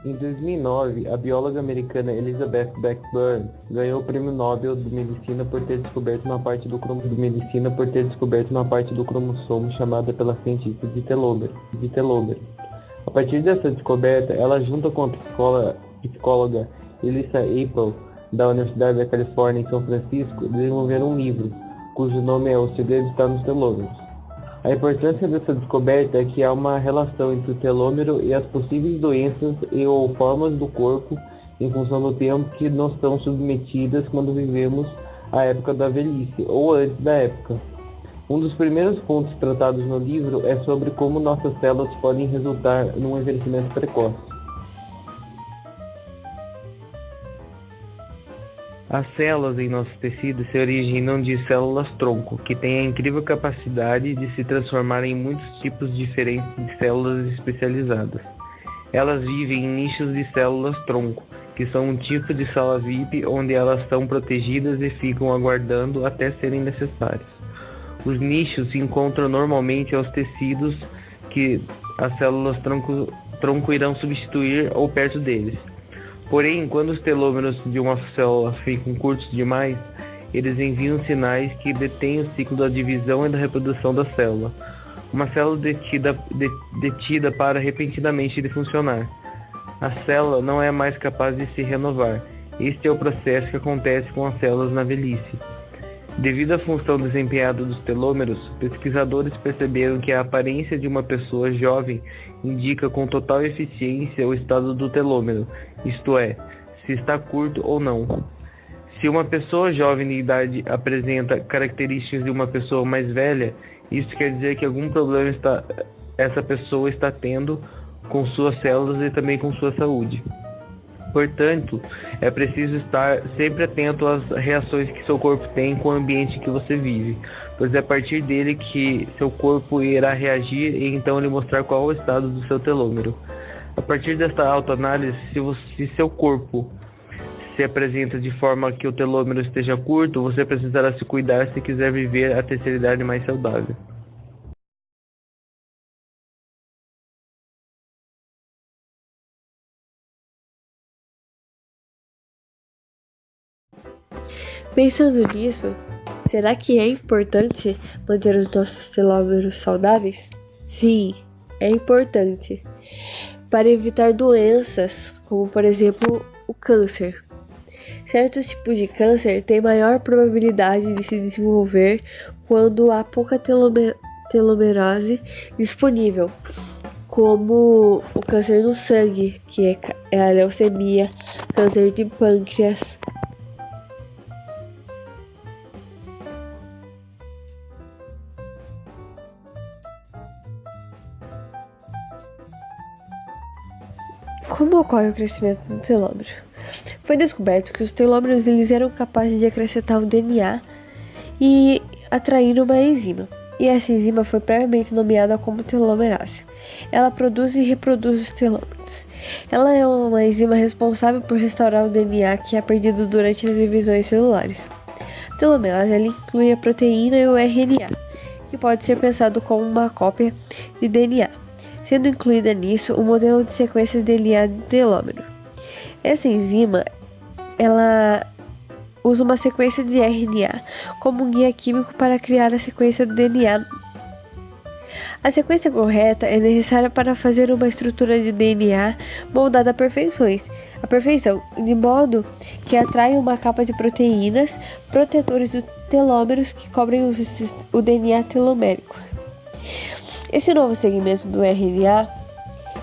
Em 2009, a bióloga americana Elizabeth Blackburn ganhou o Prêmio Nobel de Medicina por ter descoberto uma parte do cromossomo chamada pela cientista de telômero. A partir dessa descoberta, ela junto com a psicóloga Elissa Apel, da Universidade da Califórnia em São Francisco, desenvolveram um livro, cujo nome é O Segredo Está nos Telômeros. A importância dessa descoberta é que há uma relação entre o telômero e as possíveis doenças ou formas do corpo em função do tempo que nos são submetidas quando vivemos a época da velhice ou antes da época. Um dos primeiros pontos tratados no livro é sobre como nossas células podem resultar num envelhecimento precoce. As células em nossos tecidos se originam de células-tronco, que têm a incrível capacidade de se transformar em muitos tipos diferentes de células especializadas. Elas vivem em nichos de células-tronco, que são um tipo de sala VIP onde elas são protegidas e ficam aguardando até serem necessárias. Os nichos se encontram normalmente aos tecidos que as células-tronco irão substituir ou perto deles. Porém, quando os telômeros de uma célula ficam curtos demais, eles enviam sinais que detêm o ciclo da divisão e da reprodução da célula. Uma célula detida para repentinamente de funcionar. A célula não é mais capaz de se renovar. Este é o processo que acontece com as células na velhice. Devido à função desempenhada dos telômeros, pesquisadores perceberam que a aparência de uma pessoa jovem indica com total eficiência o estado do telômero, isto é, se está curto ou não. Se uma pessoa jovem de idade apresenta características de uma pessoa mais velha, isso quer dizer que algum problema essa pessoa está tendo com suas células e também com sua saúde. Portanto, é preciso estar sempre atento às reações que seu corpo tem com o ambiente que você vive, pois é a partir dele que seu corpo irá reagir e então lhe mostrar qual é o estado do seu telômero. A partir desta autoanálise, se seu corpo se apresenta de forma que o telômero esteja curto, você precisará se cuidar se quiser viver a terceira idade mais saudável. Pensando nisso, será que é importante manter os nossos telômeros saudáveis? Sim, é importante. Para evitar doenças, como por exemplo o câncer. Certos tipos de câncer têm maior probabilidade de se desenvolver quando há pouca telomerase disponível, como o câncer no sangue, que é a leucemia, câncer de pâncreas. Como ocorre o crescimento do telômero? Foi descoberto que os telômeros eles eram capazes de acrescentar o DNA e atrair uma enzima. E essa enzima foi previamente nomeada como telomerase. Ela produz e reproduz os telômeros. Ela é uma enzima responsável por restaurar o DNA que é perdido durante as divisões celulares. A telomerase ela inclui a proteína e o RNA, que pode ser pensado como uma cópia de DNA, sendo incluída nisso o modelo de sequência de DNA do telômero. Essa enzima, ela usa uma sequência de RNA como um guia químico para criar a sequência do DNA. A sequência correta é necessária para fazer uma estrutura de DNA moldada à perfeição, de modo que atrai uma capa de proteínas protetores dos telômeros que cobrem o DNA telomérico. Esse novo segmento do RNA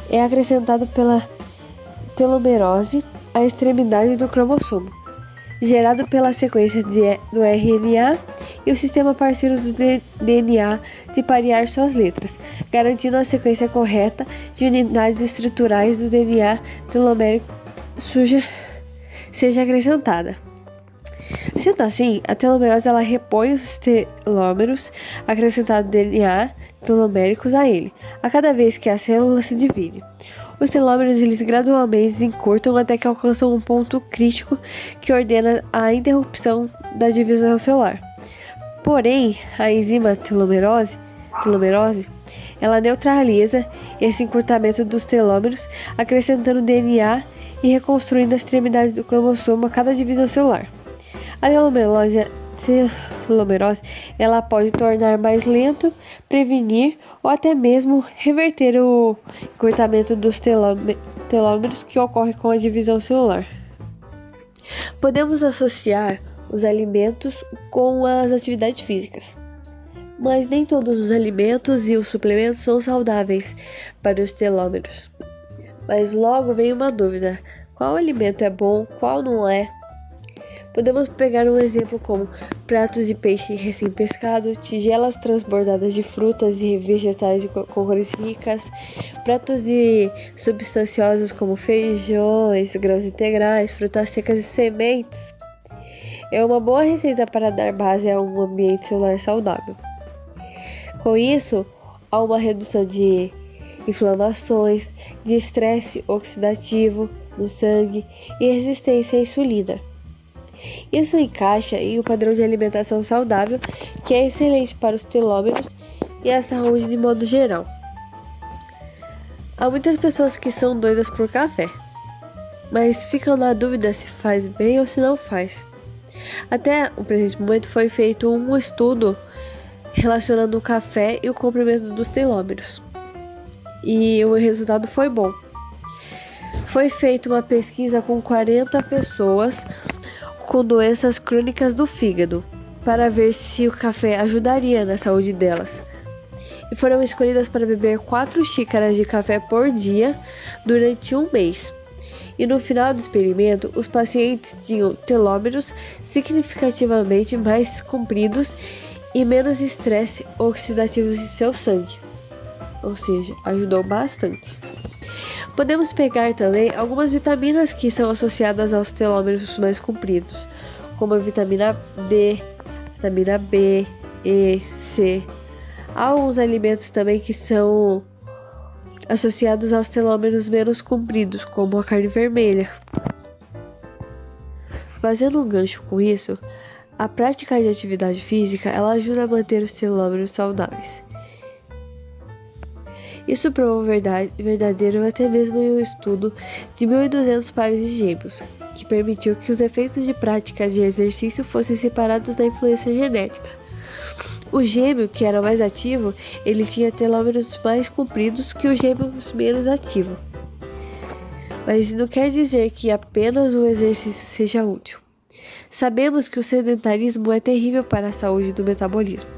é acrescentado pela telomerose à extremidade do cromossomo, gerado pela sequência do RNA e o sistema parceiro do DNA de parear suas letras, garantindo a sequência correta de unidades estruturais do DNA telomérico seja acrescentada. Sendo assim, a telomerase ela repõe os telômeros acrescentados DNA teloméricos a ele, a cada vez que a célula se divide. Os telômeros eles gradualmente encurtam até que alcançam um ponto crítico que ordena a interrupção da divisão celular. Porém, a enzima telomerase telomerose, ela neutraliza esse encurtamento dos telômeros, acrescentando DNA e reconstruindo a extremidade do cromossomo a cada divisão celular. A telomerose ela pode tornar mais lento, prevenir ou até mesmo reverter o encurtamento dos telômeros que ocorre com a divisão celular. Podemos associar os alimentos com as atividades físicas, mas nem todos os alimentos e os suplementos são saudáveis para os telômeros. Mas logo vem uma dúvida: qual alimento é bom, qual não é? Podemos pegar um exemplo como pratos de peixe recém-pescado, tigelas transbordadas de frutas e vegetais com cores ricas, pratos de substanciosos como feijões, grãos integrais, frutas secas e sementes. É uma boa receita para dar base a um ambiente celular saudável. Com isso, há uma redução de inflamações, de estresse oxidativo no sangue e resistência à insulina. Isso encaixa em um padrão de alimentação saudável que é excelente para os telômeros e a saúde de modo geral. Há muitas pessoas que são doidas por café, mas ficam na dúvida se faz bem ou se não faz. Até o presente momento foi feito um estudo relacionando o café e o comprimento dos telômeros, e o resultado foi bom. Foi feita uma pesquisa com 40 pessoas com doenças crônicas do fígado, para ver se o café ajudaria na saúde delas. E foram escolhidas para beber 4 xícaras de café por dia durante um mês. E no final do experimento, os pacientes tinham telômeros significativamente mais compridos e menos estresse oxidativo em seu sangue. Ou seja, ajudou bastante. Podemos pegar também algumas vitaminas que são associadas aos telômeros mais compridos, como a vitamina D, vitamina B, E, C. Há alguns alimentos também que são associados aos telômeros menos compridos, como a carne vermelha. Fazendo um gancho com isso, a prática de atividade física ela ajuda a manter os telômeros saudáveis. Isso provou verdadeiro até mesmo em um estudo de 1.200 pares de gêmeos, que permitiu que os efeitos de práticas de exercício fossem separados da influência genética. O gêmeo, que era mais ativo, ele tinha telômeros mais compridos que o gêmeo menos ativo. Mas não quer dizer que apenas o exercício seja útil. Sabemos que o sedentarismo é terrível para a saúde do metabolismo.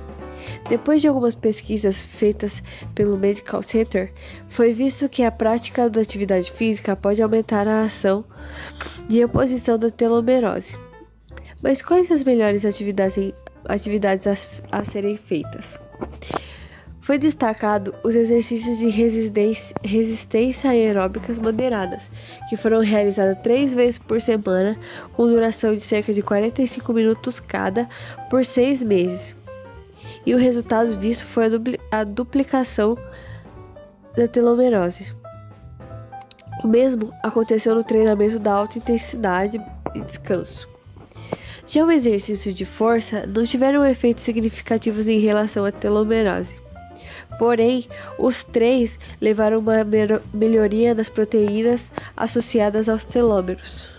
Depois de algumas pesquisas feitas pelo Medical Center, foi visto que a prática da atividade física pode aumentar a ação de oposição da telomerose. Mas quais as melhores atividades a serem feitas? Foi destacado os exercícios de resistência aeróbicas moderadas, que foram realizados 3 vezes por semana, com duração de cerca de 45 minutos cada, por 6 meses. E o resultado disso foi a duplicação da telomerose. O mesmo aconteceu no treinamento da alta intensidade e descanso. Já o exercício de força não tiveram efeitos significativos em relação à telomerose. Porém, os 3 levaram uma melhoria nas proteínas associadas aos telômeros.